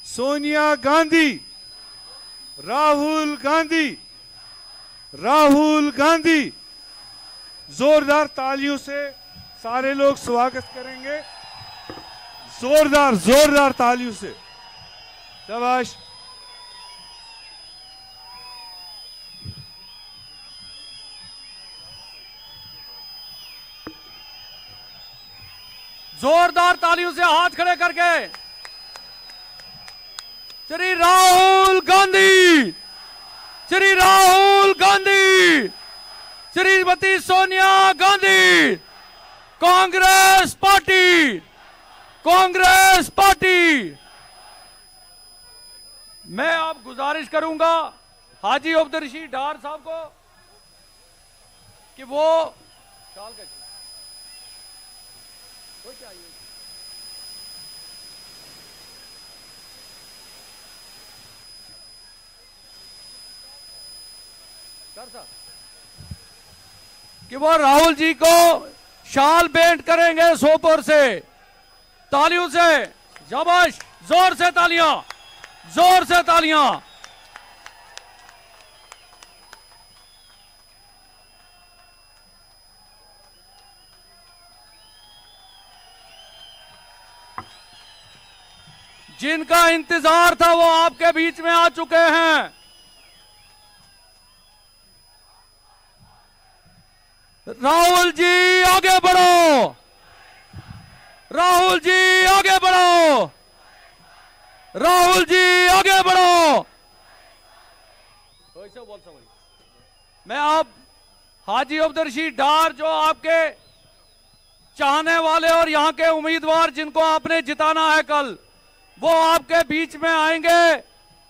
सोनिया गांधी, राहुल गांधी, राहुल गांधी। जोरदार तालियों से सारे लोग स्वागत करेंगे, जोरदार जोरदार तालियों से। शाबाश। जोरदार तालियों से हाथ खड़े करके श्री राहुल गांधी, श्री राहुल गांधी, श्रीमती सोनिया गांधी, कांग्रेस पार्टी, कांग्रेस पार्टी। मैं अब गुजारिश करूंगा हाजी अब्दुल रशीद डार साहब को कि वो शाल का चाहिए कि वो राहुल जी को शाल भेंट करेंगे सोपोर से। तालियों से शाबाश, जोर से तालियां, जोर से तालियां। जिनका इंतजार था वो आपके बीच में आ चुके हैं। राहुल जी आगे बढ़ो, राहुल जी आगे बढ़ो, राहुल जी आगे बढ़ो। मैं अब हाजी अब्दुल रशीद डार, जो आपके चाहने वाले और यहां के उम्मीदवार जिनको आपने जिताना है कल, वो आपके बीच में आएंगे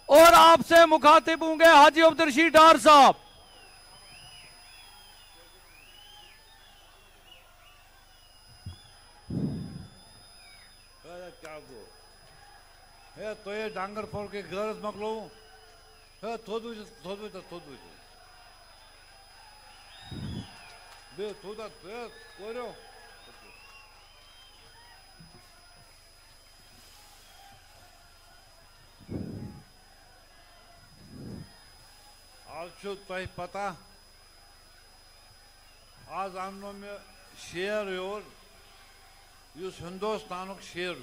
और आपसे मुखातिब होंगे। हाजी अब्दुल रशीद डार साहब। तो ये डांगर फोड़ के गरज मकलो थोदू थोदू थोदू बे थोदा कोरो आज तह पता आज आनो में शेर योर युस हिंदुस्तान शेर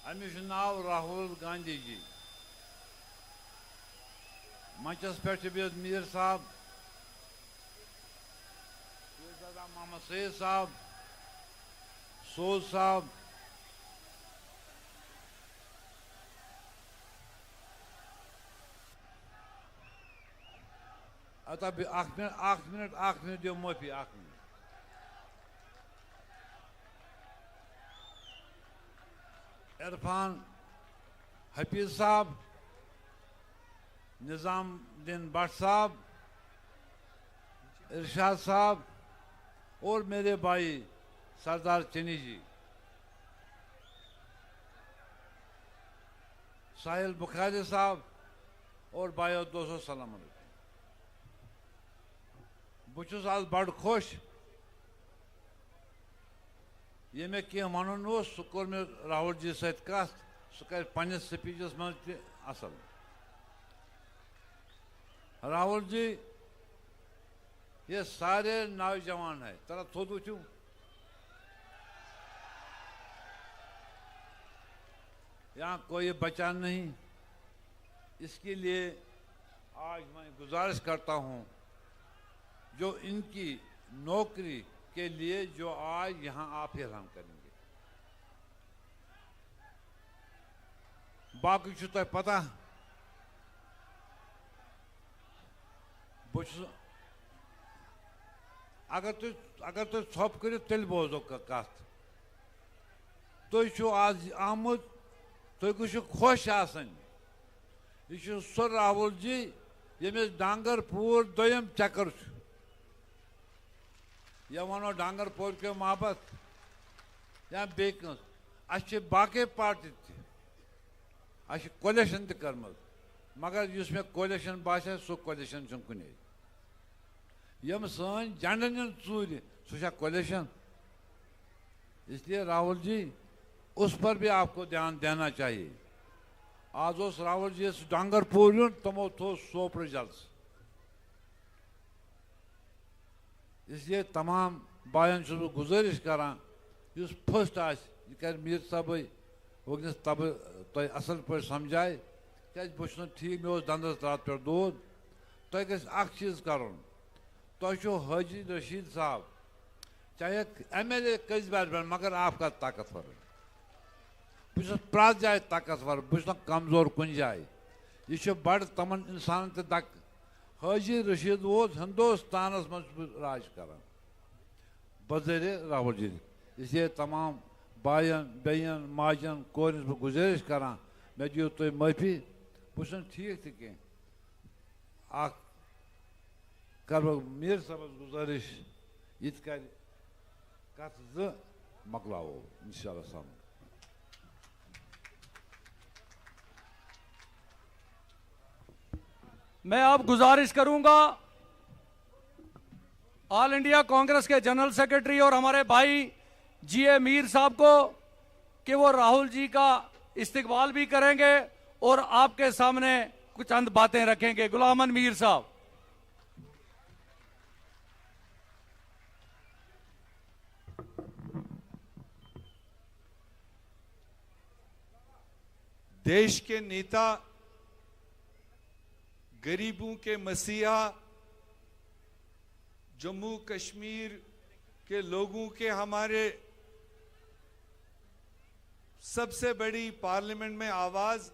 अमिश नाव राहुल गांधी जी। मंचस पे मीर साहब, मोहम्मद सईद साहब, सोज साहब, अत मिनट दो माफी मिनट। इरफान हफीज साहब, निजामुद्दीन भट्ट साहब, इरशाद साहब और मेरे भाई सरदार चनी जी, साहिल बुखारी साहब और भाई दोस्तों सलाम अलैकुम। बहुत आज बड़ खुश ये मे कह वन सह कोर मे राहुल जी सत कथ सह कर पन्निस स्पीचस मज त असल। राहुल जी ये सारे नौजवान है, तरह थोद उठू यहाँ कोई बचा नहीं। इसके लिए आज मैं गुजारिश करता हूँ जो इनकी नौकरी के लिए जो आज यहाँ आप ऐलान करेंगे। बाकी तो पता अगर तुम थोप करो तेल बोजो कथ तुम आज आमुत तुम गो खुश आसन। यह सो राहुल जी यमिस डांगरपुर दोयम चक्कर या वनो डांगरपुर के मोहब्बत या बेकस अच्छे बाकी पार्टी अच्छे कोलिशन तम मगर इस मे कोलिशन बासे सो कोलिशन कुन यम सन झंडन चूर सह कोलिशन। इसलिए राहुल जी उस पर भी आपको ध्यान देना चाहिए। आज उस राहुल जी डांगरपुर युन तमो थो सोप रिजल्ट, इसलिए तमाम बायन गुजारिश करान युस फर्स्ट आज कर मीर साहब वनस तब तुम असल पे समझाए क्या बहुत ठीक मे दंदस रात पे दौद तुम गख चीज कर तुम हाजी रशीद साहब चाहे MLA कस बार बन मगर आपका ताकतवर बहुत प्रत जाए ताकतवर बहुत कमजोर कुन जाए यह बड़ तमन इंसान तक हाजी रशीद वो हिंदुस्तान मज राज कर बजर राहुल जी, इसलिए तमाम बायन बेयन माजन कोरस बह गुजारिश करा मे दियो तुम माफी बहुत ठीक तह कर मीर साहब गुजारिश ये कर कत मकलाओ इंशाअल्लाह सामने। मैं अब गुजारिश करूंगा ऑल इंडिया कांग्रेस के जनरल सेक्रेटरी और हमारे भाई GA मीर साहब को कि वो राहुल जी का इस्तकबाल भी करेंगे और आपके सामने कुछ चंद बातें रखेंगे। गुलाम मीर साहब। देश के नेता, गरीबों के मसीहा, जम्मू कश्मीर के लोगों के हमारे सबसे बड़ी पार्लियामेंट में आवाज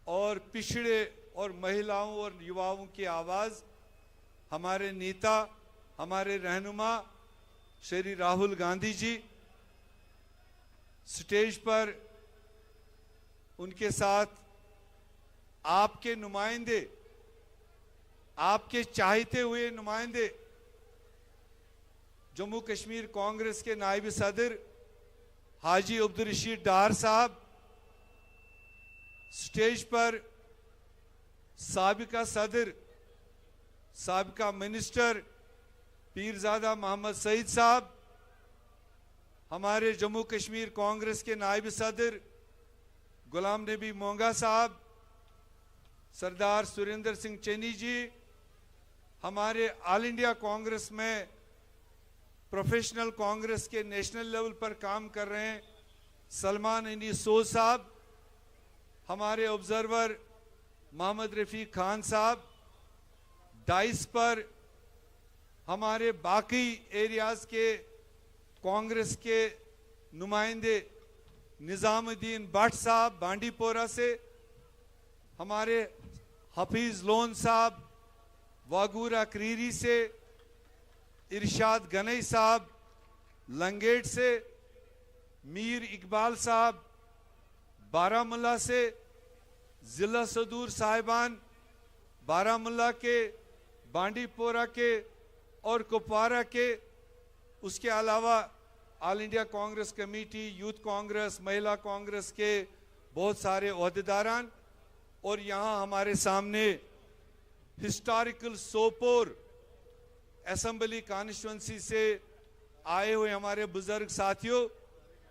और पिछड़े और महिलाओं और युवाओं की आवाज हमारे नेता, हमारे रहनुमा श्री राहुल गांधी जी स्टेज पर उनके साथ आपके नुमाइंदे, आपके चाहते हुए नुमाइंदे जम्मू कश्मीर कांग्रेस के नायब सदर हाजी अब्दुल रशीद डार साहब, स्टेज पर साबिका सदर, साबिका मिनिस्टर पीरजादा मोहम्मद सईद साहब, हमारे जम्मू कश्मीर कांग्रेस के नायब सदर गुलाम नबी मोंगा साहब, सरदार सुरेंद्र सिंह चन्नी जी, हमारे ऑल इंडिया कांग्रेस में प्रोफेशनल कांग्रेस के नेशनल लेवल पर काम कर रहे हैं सलमान अली सोज साहब, हमारे ऑब्जर्वर मोहम्मद रफीक खान साहब, डाइस पर हमारे बाकी एरियाज के कांग्रेस के नुमाइंदे निजामुद्दीन भट्ट साहब बांडीपोरा से, हमारे हफीज लोन साहब वागूरा क्रीरी से, इरशाद गनई साहब लंगेट से, मीर इकबाल साहब बारामुल्ला से, जिला सदूर साहिबान बारामुल्ला के, बांडीपोरा के और कुपवारा के, उसके अलावा all India Congress committee, youth Congress, महिला कांग्रेस के बहुत सारे ओहदेदारान और यहाँ हमारे सामने हिस्टोरिकल सोपोर असेंबली कॉन्स्टिट्यूंसी से आए हुए हमारे बुजुर्ग साथियों,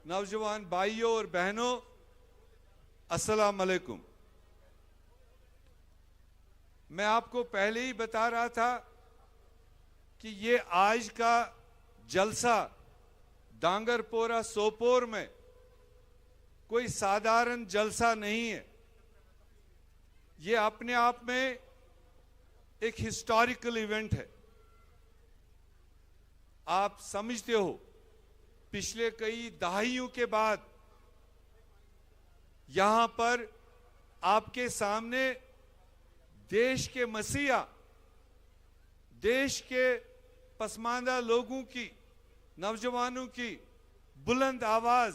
नौजवान भाइयों और बहनों, अस्सलाम वालेकुम। मैं आपको पहले ही बता रहा था कि ये आज का जलसा डांगरपोरा सोपोर में कोई साधारण जलसा नहीं है। ये अपने आप में एक हिस्टोरिकल इवेंट है। आप समझते हो पिछले कई दहाइयों के बाद यहां पर आपके सामने देश के मसीहा, देश के पसमानदा लोगों की, नौजवानों की बुलंद आवाज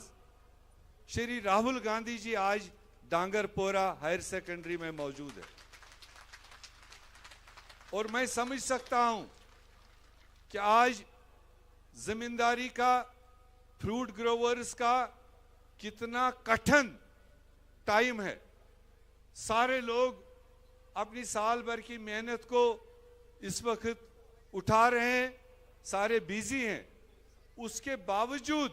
श्री राहुल गांधी जी आज डांगरपोरा हायर सेकेंडरी में मौजूद है। और मैं समझ सकता हूं कि आज जमींदारी का, फ्रूट ग्रोवर्स का कितना कठिन टाइम है। सारे लोग अपनी साल भर की मेहनत को इस वक्त उठा रहे हैं, सारे बिजी हैं। उसके बावजूद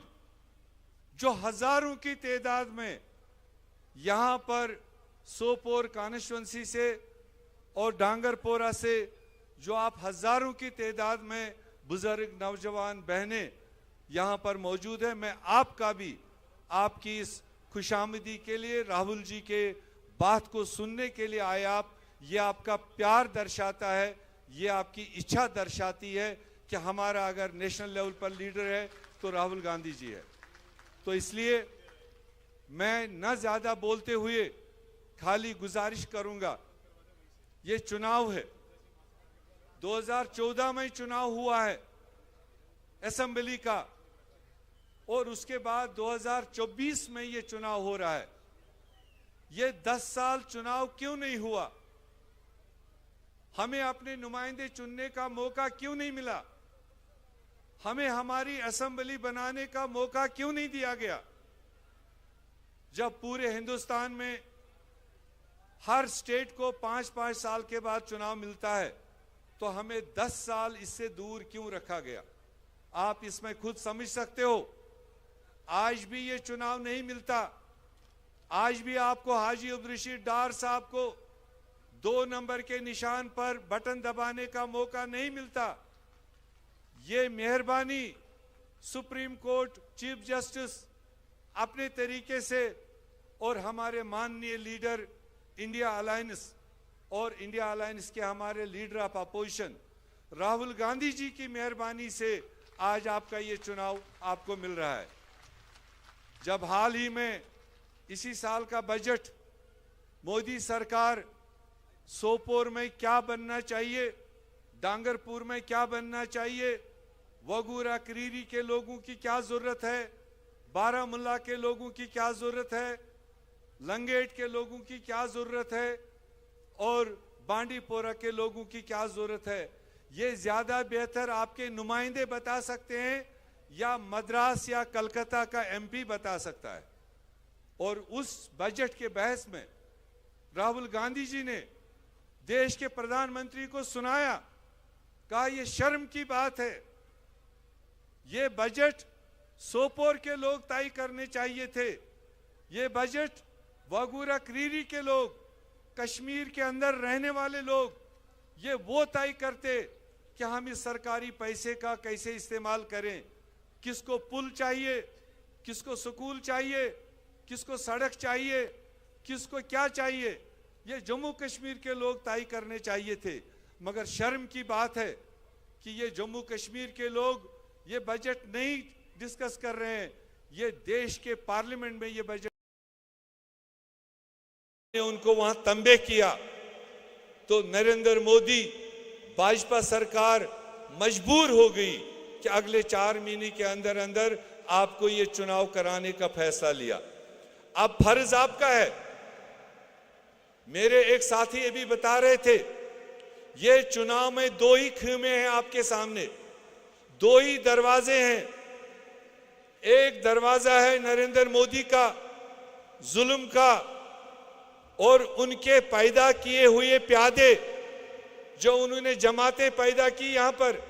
जो हजारों की तादाद में यहां पर सोपोर कॉन्स्टिट्यूंसी से और डांगरपोरा से जो आप हजारों की तादाद में बुजुर्ग नौजवान बहनें यहां पर मौजूद है, मैं आपका भी आपकी इस खुशामदी के लिए, राहुल जी के बात को सुनने के लिए आए आप, ये आपका प्यार दर्शाता है, ये आपकी इच्छा दर्शाती है कि हमारा अगर नेशनल लेवल पर लीडर है तो राहुल गांधी जी है। तो इसलिए मैं न ज्यादा बोलते हुए खाली गुजारिश करूंगा, ये चुनाव है, 2014 में चुनाव हुआ है असेंबली का, और उसके बाद 2024 में ये चुनाव हो रहा है। ये 10 साल चुनाव क्यों नहीं हुआ? हमें अपने नुमाइंदे चुनने का मौका क्यों नहीं मिला? हमें हमारी असेंबली बनाने का मौका क्यों नहीं दिया गया? जब पूरे हिंदुस्तान में हर स्टेट को 5-5 साल के बाद चुनाव मिलता है, तो हमें 10 साल इससे दूर क्यों रखा गया? आप इसमें खुद समझ सकते हो। आज भी ये चुनाव नहीं मिलता, आज भी आपको हाजी अब्दुल डार साहब को 2 नंबर के निशान पर बटन दबाने का मौका नहीं मिलता। ये मेहरबानी सुप्रीम कोर्ट चीफ जस्टिस अपने तरीके से और हमारे माननीय लीडर इंडिया अलायंस और इंडिया अलायंस के हमारे leader of opposition Rahul Gandhi ji की मेहरबानी से आज आपका ये चुनाव आपको मिल रहा है। जब हाल ही में इसी साल का बजट मोदी सरकार सोपोर में क्या बनना चाहिए, डांगरपुर में क्या बनना चाहिए, वगूरा करीरी के लोगों की क्या जरूरत है, बारामुल्ला के लोगों की क्या जरूरत है, लंगेट के लोगों की क्या जरूरत है और बांडीपोरा के लोगों की क्या जरूरत है, ये ज्यादा बेहतर आपके नुमाइंदे बता सकते हैं या मद्रास या कलकत्ता का एमपी बता सकता है। और उस बजट के बहस में राहुल गांधी जी ने देश के प्रधानमंत्री को सुनाया, कहा ये शर्म की बात है, ये बजट सोपोर के लोग तय करने चाहिए थे, ये बजट वगूरा करीरी के लोग, कश्मीर के अंदर रहने वाले लोग, ये वो तय करते कि हम इस सरकारी पैसे का कैसे इस्तेमाल करें, किसको पुल चाहिए, किसको स्कूल चाहिए, किसको सड़क चाहिए, किसको क्या चाहिए, ये जम्मू कश्मीर के लोग तय करने चाहिए थे। मगर शर्म की बात है कि ये जम्मू कश्मीर के लोग ये बजट नहीं डिस्कस कर रहे हैं, ये देश के पार्लियामेंट में ये बजट ने उनको वहां तंबे किया। तो नरेंद्र मोदी भाजपा सरकार मजबूर हो गई कि अगले 4 महीने के अंदर अंदर आपको ये चुनाव कराने का फैसला लिया। अब फर्ज आपका है। मेरे एक साथी ये भी बता रहे थे, ये चुनाव में 2 ही खेमे हैं आपके सामने, 2 ही दरवाजे हैं। एक दरवाजा है नरेंद्र मोदी का, जुल्म का, और उनके पैदा किए हुए प्यादे जो उन्होंने जमातें पैदा की यहां पर,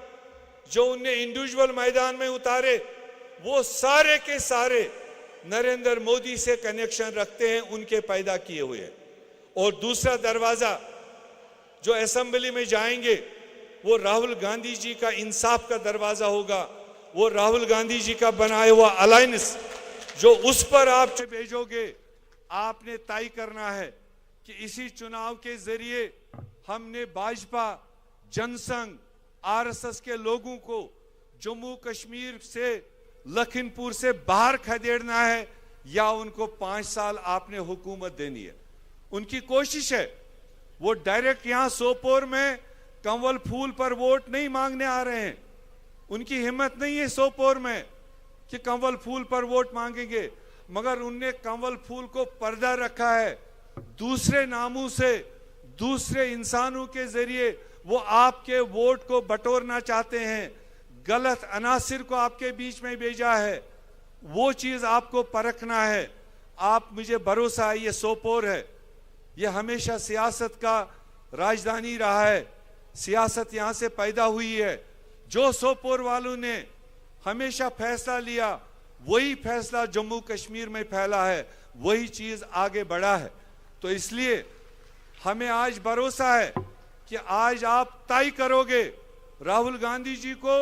जो उन्हें इंडिविजुअल मैदान में उतारे, वो सारे के सारे नरेंद्र मोदी से कनेक्शन रखते हैं, उनके पैदा किए हुए। और दूसरा दरवाजा जो असेंबली में जाएंगे वो राहुल गांधी जी का इंसाफ का दरवाजा होगा, वो राहुल गांधी जी का बनाया हुआ अलायंस जो उस पर आप भेजोगे। आपने तय करना है कि इसी चुनाव के जरिए हमने भाजपा, जनसंघ, आरएसएस के लोगों को जम्मू कश्मीर से, लखीमपुर से बाहर खदेड़ना है या उनको 5 साल आपने हुकूमत देनी है। उनकी कोशिश है, वो डायरेक्ट यहां सोपोर में कंवल फूल पर वोट नहीं मांगने आ रहे हैं। उनकी हिम्मत नहीं है सोपोर में कि कंवल फूल पर वोट मांगेंगे, मगर उनने कंवल फूल को पर्दा रखा है। दूसरे नामों से, दूसरे इंसानों के जरिए वो आपके वोट को बटोरना चाहते हैं, गलत अनासिर को आपके बीच में भेजा है। वो चीज आपको परखना है। आप, मुझे भरोसा है, ये सोपोर है, ये हमेशा सियासत का राजधानी रहा है, सियासत यहां से पैदा हुई है। जो सोपोर वालों ने हमेशा फैसला लिया वही फैसला जम्मू कश्मीर में फैला है, वही चीज आगे बढ़ा है। तो इसलिए हमें आज भरोसा है कि आज आप तय करोगे, राहुल गांधी जी को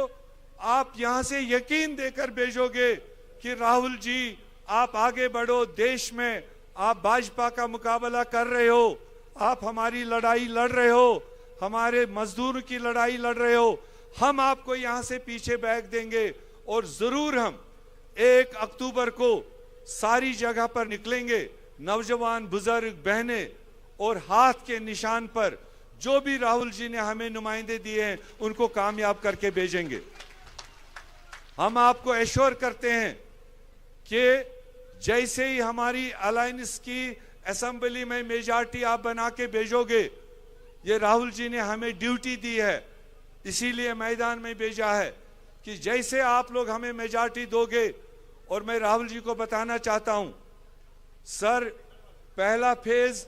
आप यहां से यकीन देकर भेजोगे कि राहुल जी आप आगे बढ़ो, देश में आप भाजपा का मुकाबला कर रहे हो, आप हमारी लड़ाई लड़ रहे हो, हमारे मजदूरों की लड़ाई लड़ रहे हो, हम आपको यहां से पीछे बैग देंगे और जरूर हम 1 अक्टूबर को सारी जगह पर निकलेंगे, नौजवान बुजुर्ग बहनें, और हाथ के निशान पर जो भी राहुल जी ने हमें नुमाइंदे दिए हैं उनको कामयाब करके भेजेंगे। हम आपको एश्योर करते हैं कि जैसे ही हमारी अलायंस की असेंबली में मेजॉरिटी आप बना के भेजोगे, ये राहुल जी ने हमें ड्यूटी दी है, इसीलिए मैदान में भेजा है कि जैसे आप लोग हमें मेजॉरिटी दोगे, और मैं राहुल जी को बताना चाहता हूं सर, पहला फेज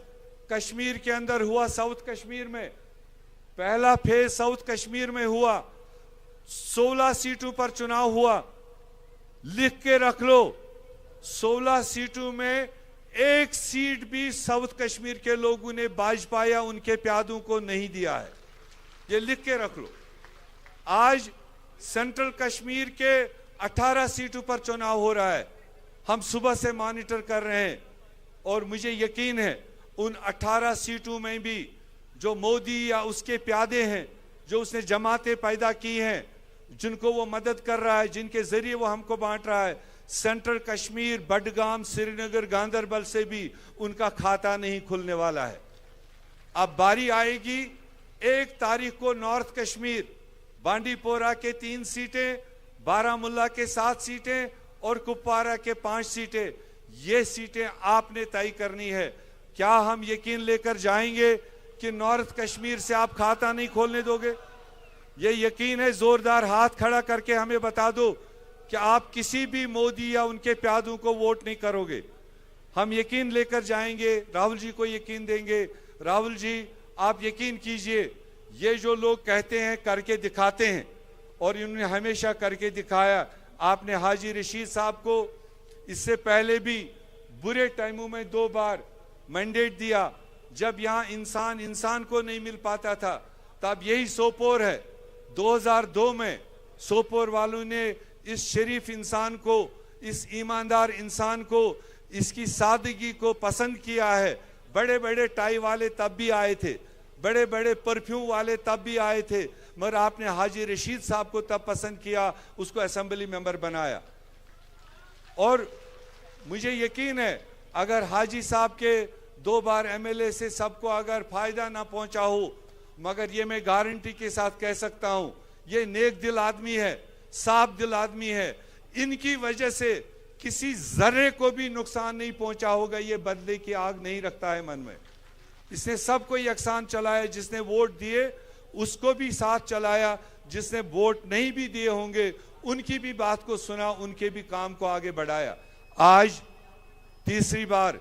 कश्मीर के अंदर हुआ, साउथ कश्मीर में पहला फेज साउथ कश्मीर में हुआ, 16 सीटों पर चुनाव हुआ, लिख के रख लो, 16 सीटों में 1 सीट भी साउथ कश्मीर के लोगों ने भाजपा या उनके प्यादों को नहीं दिया है, ये लिख के रख लो। आज सेंट्रल कश्मीर के 18 सीटों पर चुनाव हो रहा है, हम सुबह से मॉनिटर कर रहे हैं, और मुझे यकीन है उन 18 सीटों में भी जो मोदी या उसके प्यादे हैं, जो उसने जमातें पैदा की हैं, जिनको वो मदद कर रहा है, जिनके जरिए वो हमको बांट रहा है, सेंट्रल कश्मीर, बडगाम, श्रीनगर, गांदरबल से भी उनका खाता नहीं खुलने वाला है। अब बारी आएगी 1 तारीख को नॉर्थ कश्मीर, बांडीपोरा के 3 सीटें, बारामुल्ला के 7 सीटें और कुपवारा के 5 सीटें, ये सीटें आपने तय करनी है। क्या हम यकीन लेकर जाएंगे कि नॉर्थ कश्मीर से आप खाता नहीं खोलने दोगे? ये यकीन है, जोरदार हाथ खड़ा करके हमें बता दो कि आप किसी भी मोदी या उनके प्यादों को वोट नहीं करोगे। हम यकीन लेकर जाएंगे, राहुल जी को यकीन देंगे। राहुल जी आप यकीन कीजिए, ये जो लोग कहते हैं करके दिखाते हैं, और इन्होंने हमेशा करके दिखाया। आपने हाजी रशीद साहब को इससे पहले भी बुरे टाइमों में 2 बार मैंडेट दिया, जब यहाँ इंसान इंसान को नहीं मिल पाता था, तब यही सोपोर है। 2002 में सोपोर वालों ने इस शरीफ इंसान को, इस ईमानदार इंसान को, इसकी सादगी को पसंद किया है। बड़े बड़े टाई वाले तब भी आए थे, बड़े बड़े परफ्यूम वाले तब भी आए थे, मगर आपने हाजी रशीद साहब को तब पसंद किया, उसको असेंबली मेंबर बनाया। और मुझे यकीन है अगर हाजी साहब के 2 बार एमएलए से सबको अगर फायदा ना पहुंचा हो, मगर ये मैं गारंटी के साथ कह सकता हूं, ये नेक दिल आदमी है, साफ दिल आदमी है, इनकी वजह से किसी जर्रे को भी नुकसान नहीं पहुंचा होगा। ये बदले की आग नहीं रखता है मन में, इसने सबको यकसान चलाया। जिसने वोट दिए उसको भी साथ चलाया, जिसने वोट नहीं भी दिए होंगे उनकी भी बात को सुना, उनके भी काम को आगे बढ़ाया। आज तीसरी बार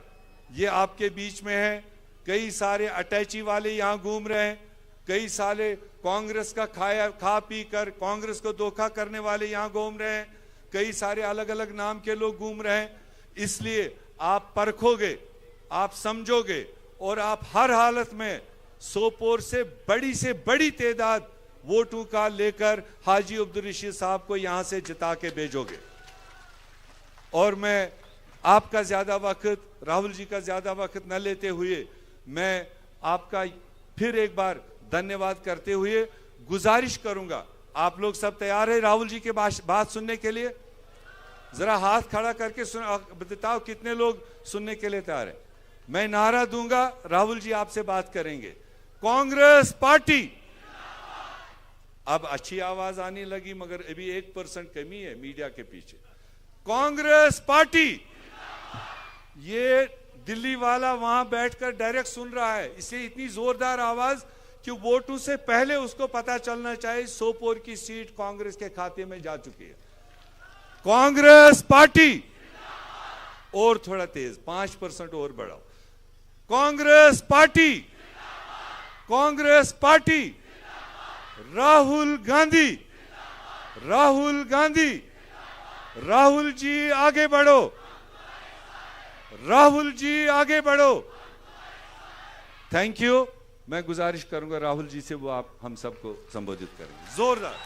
ये आपके बीच में है। कई सारे अटैची वाले यहाँ घूम रहे हैं, कई सारे कांग्रेस का खा पी कर कांग्रेस को धोखा करने वाले यहाँ घूम रहे हैं, कई सारे अलग अलग नाम के लोग घूम रहे हैं। इसलिए आप परखोगे, आप समझोगे, और आप हर हालत में सोपोर से बड़ी तादाद वोटों का लेकर हाजी अब्दुल रशीद साहब को यहां से जिता के भेजोगे। और मैं आपका ज्यादा वक्त, राहुल जी का ज्यादा वक्त न लेते हुए, मैं आपका फिर एक बार धन्यवाद करते हुए गुजारिश करूंगा, आप लोग सब तैयार है राहुल जी के बात सुनने के लिए? जरा हाथ खड़ा करके बताओ कितने लोग सुनने के लिए तैयार है। मैं नारा दूंगा, राहुल जी आपसे बात करेंगे। कांग्रेस पार्टी, अब अच्छी आवाज आने लगी, मगर अभी 1% कमी है मीडिया के पीछे। कांग्रेस पार्टी, ये दिल्ली वाला वहां बैठकर डायरेक्ट सुन रहा है, इसलिए इतनी जोरदार आवाज कि वोटों से पहले उसको पता चलना चाहिए सोपोर की सीट कांग्रेस के खाते में जा चुकी है। कांग्रेस पार्टी, और थोड़ा तेज 5% और बढ़ाओ। कांग्रेस पार्टी, कांग्रेस पार्टी, राहुल गांधी, राहुल गांधी, राहुल जी आगे बढ़ो, राहुल जी आगे बढ़ो। Thank you. मैं गुजारिश करूंगा राहुल जी से, वो आप हम सबको संबोधित करेंगे जोरदार।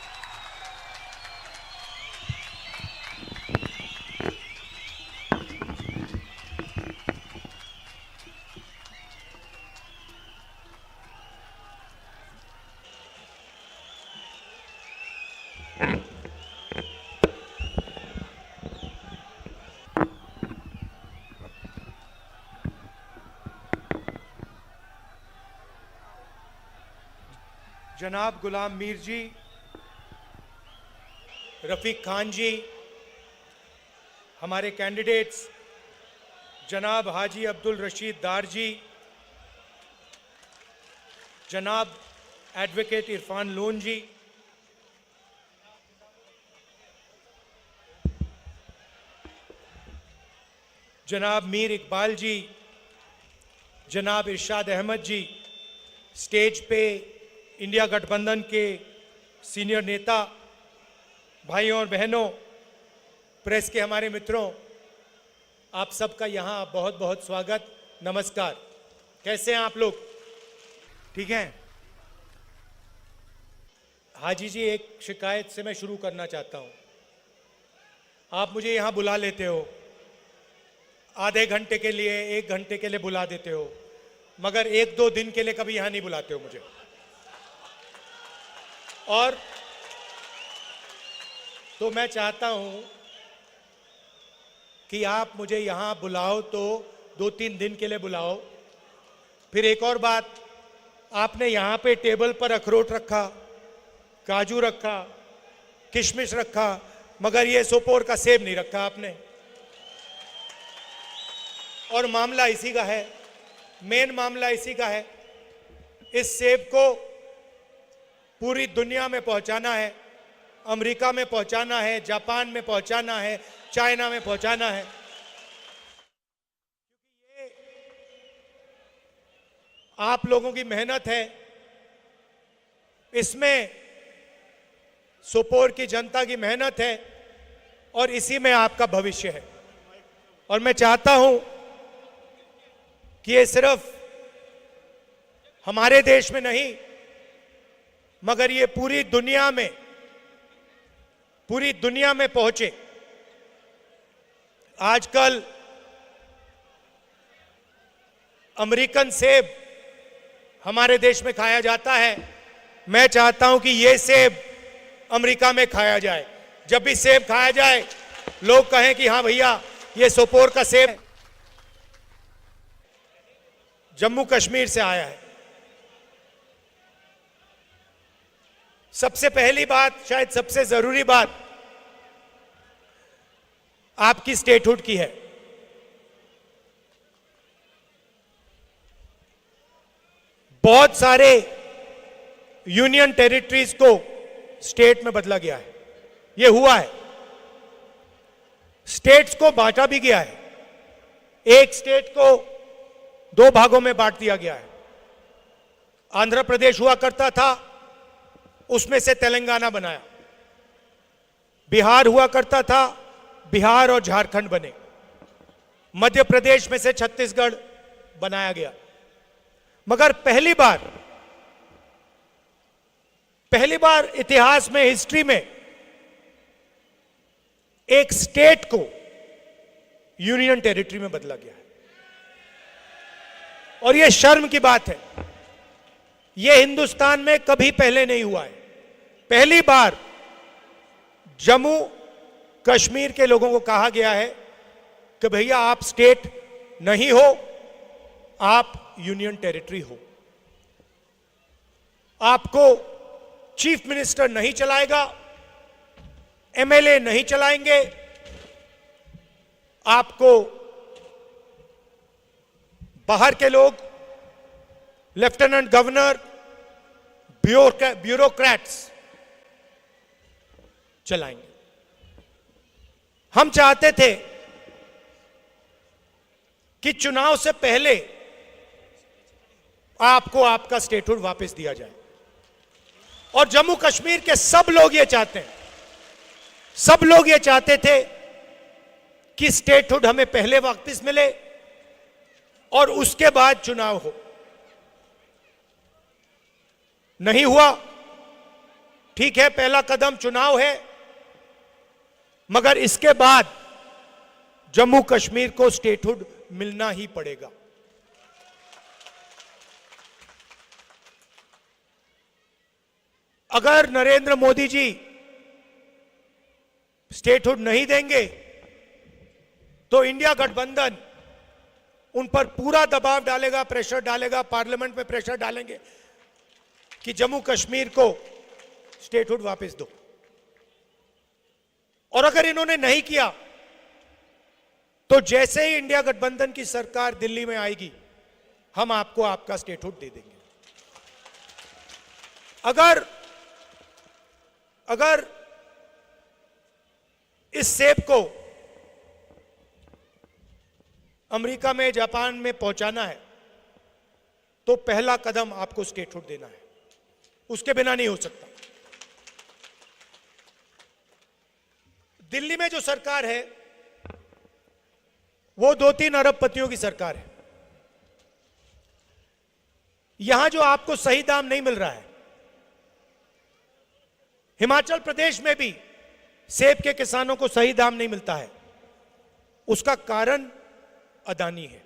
जनाब गुलाम मीर जी, रफीक खान जी, हमारे कैंडिडेट्स जनाब हाजी अब्दुल रशीद दार जी, जनाब एडवोकेट इरफान लोन जी, जनाब मीर इकबाल जी, जनाब इरशाद अहमद जी, स्टेज पे इंडिया गठबंधन के सीनियर नेता, भाइयों और बहनों, प्रेस के हमारे मित्रों, आप सबका यहाँ बहुत बहुत स्वागत, नमस्कार। कैसे हैं आप लोग? ठीक हैं? हाजी जी, एक शिकायत से मैं शुरू करना चाहता हूँ। आप मुझे यहाँ बुला लेते हो, आधे घंटे के लिए, 1 घंटे के लिए बुला देते हो, मगर 1-2 दिन के लिए कभी यहाँ नहीं बुलाते हो मुझे। और तो मैं चाहता हूं कि आप मुझे यहां बुलाओ तो 2-3 दिन के लिए बुलाओ। फिर एक और बात, आपने यहां पे टेबल पर अखरोट रखा, काजू रखा, किशमिश रखा, मगर ये सोपोर का सेब नहीं रखा आपने। और मामला इसी का है, मेन मामला इसी का है। इस सेब को पूरी दुनिया में पहुंचाना है, अमेरिका में पहुंचाना है, जापान में पहुंचाना है, चाइना में पहुंचाना है। क्योंकि ये आप लोगों की मेहनत है, इसमें सोपोर की जनता की मेहनत है और इसी में आपका भविष्य है। और मैं चाहता हूं कि ये सिर्फ हमारे देश में नहीं, मगर ये पूरी दुनिया में पहुंचे। आजकल अमेरिकन सेब हमारे देश में खाया जाता है। मैं चाहता हूं कि ये सेब अमेरिका में खाया जाए। जब भी सेब खाया जाए, लोग कहें कि हाँ भैया, ये सोपोर का सेब जम्मू कश्मीर से आया है। सबसे पहली बात, शायद सबसे जरूरी बात, आपकी स्टेटहुड की है। बहुत सारे यूनियन टेरिटरीज को स्टेट में बदला गया है, यह हुआ है। स्टेट्स को बांटा भी गया है। एक स्टेट को 2 भागों में बांट दिया गया है। आंध्र प्रदेश हुआ करता था, उसमें से तेलंगाना बनाया। बिहार हुआ करता था, बिहार और झारखंड बने। मध्य प्रदेश में से छत्तीसगढ़ बनाया गया। मगर पहली बार इतिहास में, हिस्ट्री में, एक स्टेट को यूनियन टेरिटरी में बदला गया है। और यह शर्म की बात है। यह हिंदुस्तान में कभी पहले नहीं हुआ है। पहली बार जम्मू कश्मीर के लोगों को कहा गया है कि भैया आप स्टेट नहीं हो, आप यूनियन टेरिटरी हो। आपको चीफ मिनिस्टर नहीं चलाएगा, एमएलए नहीं चलाएंगे, आपको बाहर के लोग, लेफ्टिनेंट गवर्नर, ब्यूरोक्रेट्स चलाएंगे। हम चाहते थे कि चुनाव से पहले आपको आपका स्टेटहुड वापस दिया जाए। और जम्मू कश्मीर के सब लोग ये चाहते हैं, सब लोग ये चाहते थे कि स्टेटहुड हमें पहले वापस मिले और उसके बाद चुनाव हो। नहीं हुआ, ठीक है, पहला कदम चुनाव है, मगर इसके बाद जम्मू कश्मीर को स्टेटहुड मिलना ही पड़ेगा। अगर नरेंद्र मोदी जी स्टेटहुड नहीं देंगे तो इंडिया गठबंधन उन पर पूरा दबाव डालेगा, प्रेशर डालेगा, पार्लियामेंट में प्रेशर डालेंगे कि जम्मू कश्मीर को स्टेटहुड वापस दो। और अगर इन्होंने नहीं किया तो जैसे ही इंडिया गठबंधन की सरकार दिल्ली में आएगी, हम आपको आपका स्टेटहुड दे देंगे। अगर इस सेब को अमेरिका में, जापान में पहुंचाना है तो पहला कदम आपको स्टेटहुड देना है, उसके बिना नहीं हो सकता। दिल्ली में जो सरकार है वो 2-3 अरबपतियों की सरकार है। यहां जो आपको सही दाम नहीं मिल रहा है, हिमाचल प्रदेश में भी सेब के किसानों को सही दाम नहीं मिलता है, उसका कारण अदानी है।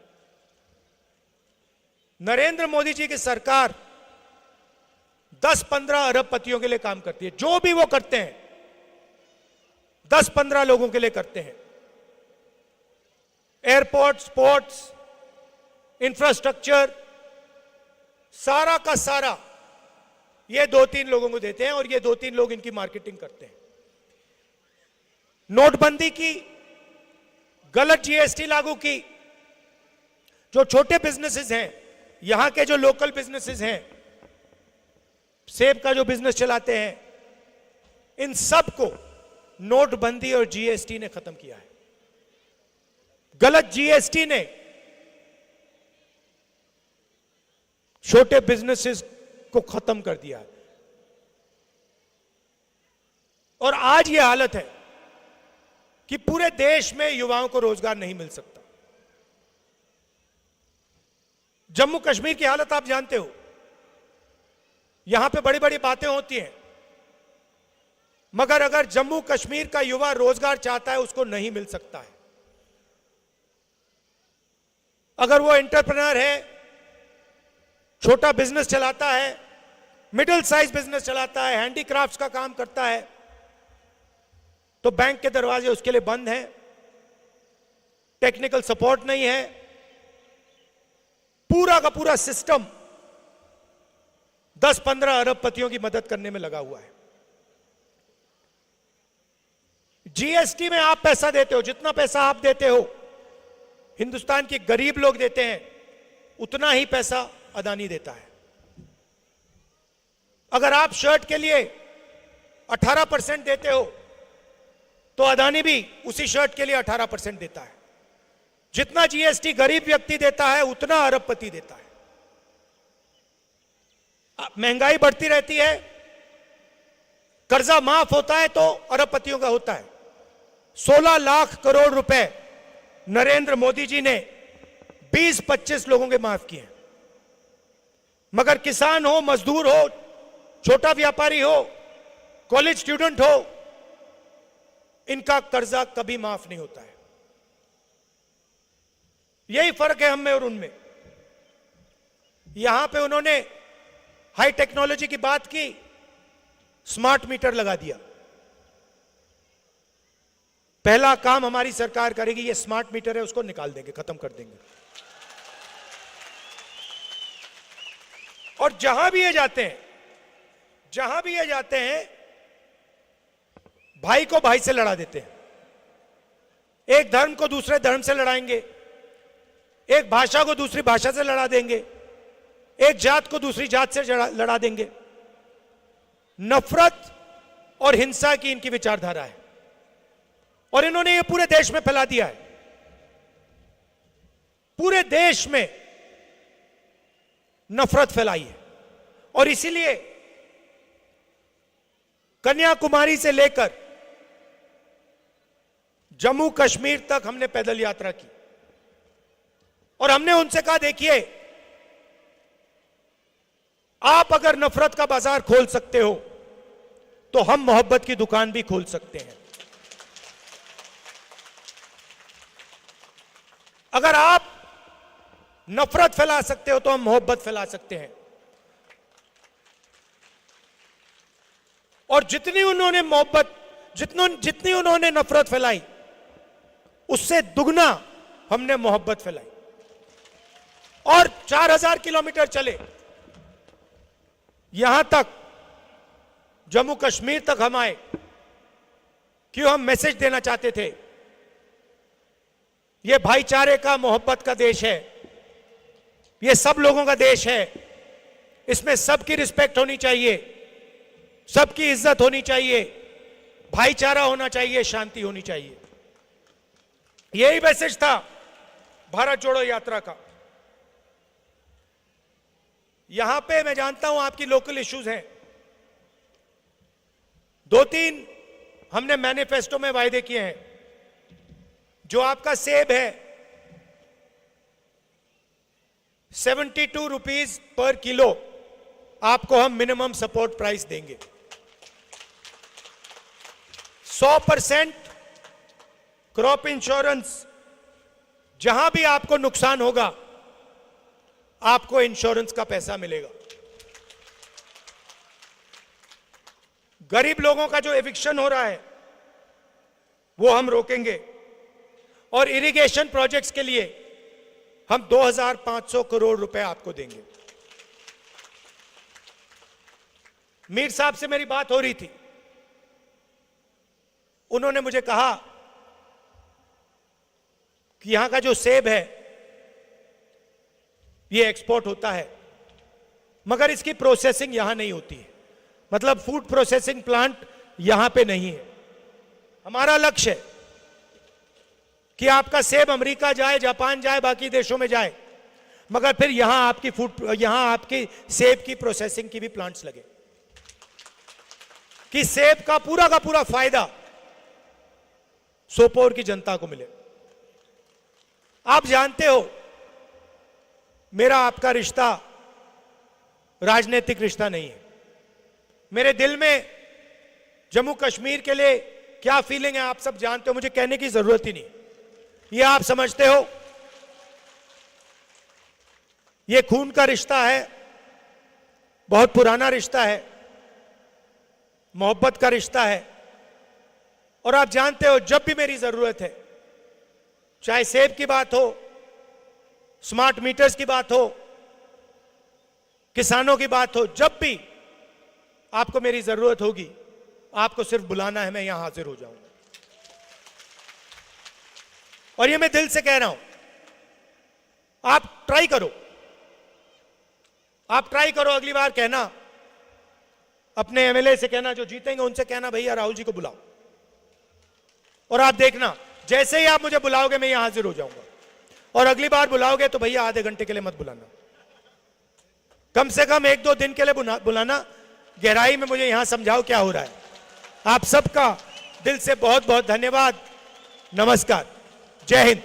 नरेंद्र मोदी जी की सरकार 10-15 अरबपतियों के लिए काम करती है। जो भी वो करते हैं 10-15 लोगों के लिए करते हैं। एयरपोर्ट्स, पोर्ट्स, इंफ्रास्ट्रक्चर, सारा का सारा ये 2-3 लोगों को देते हैं और ये 2-3 लोग इनकी मार्केटिंग करते हैं। नोटबंदी की, गलत जीएसटी लागू की, जो छोटे बिजनेसेस हैं, यहां के जो लोकल बिजनेसेस हैं, सेब का जो बिजनेस चलाते हैं, इन सब को नोटबंदी और जीएसटी ने खत्म किया है। गलत जीएसटी ने छोटे बिजनेसेस को खत्म कर दिया है और आज यह हालत है कि पूरे देश में युवाओं को रोजगार नहीं मिल सकता। जम्मू कश्मीर की हालत आप जानते हो, यहां पे बड़ी बड़ी बातें होती हैं, मगर अगर जम्मू कश्मीर का युवा रोजगार चाहता है उसको नहीं मिल सकता है। अगर वो एंटरप्रेन्योर है, छोटा बिजनेस चलाता है, मिडिल साइज बिजनेस चलाता है, हैंडीक्राफ्ट्स का काम करता है, तो बैंक के दरवाजे उसके लिए बंद हैं, टेक्निकल सपोर्ट नहीं है, पूरा का पूरा सिस्टम 10-15 अरबपतियों की मदद करने में लगा हुआ है। जीएसटी में आप पैसा देते हो, जितना पैसा आप देते हो हिंदुस्तान के गरीब लोग देते हैं, उतना ही पैसा अदानी देता है। अगर आप शर्ट के लिए 18% देते हो तो अदानी भी उसी शर्ट के लिए 18% देता है। जितना जीएसटी गरीब व्यक्ति देता है उतना अरबपति देता है। महंगाई बढ़ती रहती है, कर्जा माफ होता है तो अरबपतियों का होता है। 16 लाख करोड़ रुपए नरेंद्र मोदी जी ने 20-25 लोगों के माफ किए, मगर किसान हो, मजदूर हो, छोटा व्यापारी हो, कॉलेज स्टूडेंट हो, इनका कर्जा कभी माफ नहीं होता है। यही फर्क है हम में और उनमें। यहां पे उन्होंने हाई टेक्नोलॉजी की बात की, स्मार्ट मीटर लगा दिया। पहला काम हमारी सरकार करेगी, ये स्मार्ट मीटर है उसको निकाल देंगे, खत्म कर देंगे। और जहां भी ये जाते हैं, जहां भी ये जाते हैं, भाई को भाई से लड़ा देते हैं। एक धर्म को दूसरे धर्म से लड़ाएंगे, एक भाषा को दूसरी भाषा से लड़ा देंगे, एक जात को दूसरी जात से लड़ा देंगे। नफरत और हिंसा की इनकी विचारधारा है और इन्होंने ये पूरे देश में फैला दिया है। पूरे देश में नफरत फैलाई है और इसीलिए कन्याकुमारी से लेकर जम्मू कश्मीर तक हमने पैदल यात्रा की और हमने उनसे कहा, देखिए आप अगर नफरत का बाजार खोल सकते हो तो हम मोहब्बत की दुकान भी खोल सकते हैं। अगर आप नफरत फैला सकते हो तो हम मोहब्बत फैला सकते हैं। और जितनी उन्होंने मोहब्बत, जितनी उन्होंने नफरत फैलाई, उससे दुगना हमने मोहब्बत फैलाई। और 4000 किलोमीटर चले, यहां तक जम्मू कश्मीर तक हम आए। क्यों? हम मैसेज देना चाहते थे, यह भाईचारे का, मोहब्बत का देश है, यह सब लोगों का देश है, इसमें सबकी रिस्पेक्ट होनी चाहिए, सबकी इज्जत होनी चाहिए, भाईचारा होना चाहिए, शांति होनी चाहिए। यही मैसेज था भारत जोड़ो यात्रा का। यहां पे मैं जानता हूं आपकी लोकल इश्यूज हैं, 2-3 हमने मैनिफेस्टो में वायदे किए हैं। जो आपका सेब है 72 रुपीज पर किलो, आपको हम मिनिमम सपोर्ट प्राइस देंगे। 100% क्रॉप इंश्योरेंस, जहां भी आपको नुकसान होगा आपको इंश्योरेंस का पैसा मिलेगा। गरीब लोगों का जो एविक्शन हो रहा है वो हम रोकेंगे। और इरिगेशन प्रोजेक्ट्स के लिए हम 2500 करोड़ रुपए आपको देंगे। मीर साहब से मेरी बात हो रही थी, उन्होंने मुझे कहा कि यहां का जो सेब है ये एक्सपोर्ट होता है, मगर इसकी प्रोसेसिंग यहां नहीं होती है। मतलब फूड प्रोसेसिंग प्लांट यहां पे नहीं है। हमारा लक्ष्य है कि आपका सेब अमेरिका जाए, जापान जाए, बाकी देशों में जाए, मगर फिर यहां आपकी सेब की प्रोसेसिंग की भी प्लांट्स लगे, कि सेब का पूरा फायदा सोपोर की जनता को मिले। आप जानते हो मेरा आपका रिश्ता राजनीतिक रिश्ता नहीं है। मेरे दिल में जम्मू कश्मीर के लिए क्या फीलिंग है आप सब जानते हो, मुझे कहने की जरूरत ही नहीं। ये आप समझते हो, ये खून का रिश्ता है, बहुत पुराना रिश्ता है, मोहब्बत का रिश्ता है। और आप जानते हो जब भी मेरी जरूरत है, चाहे सेब की बात हो, स्मार्ट मीटर्स की बात हो, किसानों की बात हो, जब भी आपको मेरी जरूरत होगी आपको सिर्फ बुलाना है, मैं यहां हाजिर हो जाऊंगा। और ये मैं दिल से कह रहा हूं, आप ट्राई करो, अगली बार कहना, अपने एमएलए से कहना, जो जीतेंगे उनसे कहना, भैया राहुल जी को बुलाओ। और आप देखना, जैसे ही आप मुझे बुलाओगे मैं यहां हाजिर हो जाऊंगा। और अगली बार बुलाओगे तो भैया आधे घंटे के लिए मत बुलाना, कम से कम 1-2 दिन के लिए बुलाना, गहराई में मुझे यहां समझाओ क्या हो रहा है। आप सबका दिल से बहुत बहुत धन्यवाद। नमस्कार, जय हिंद।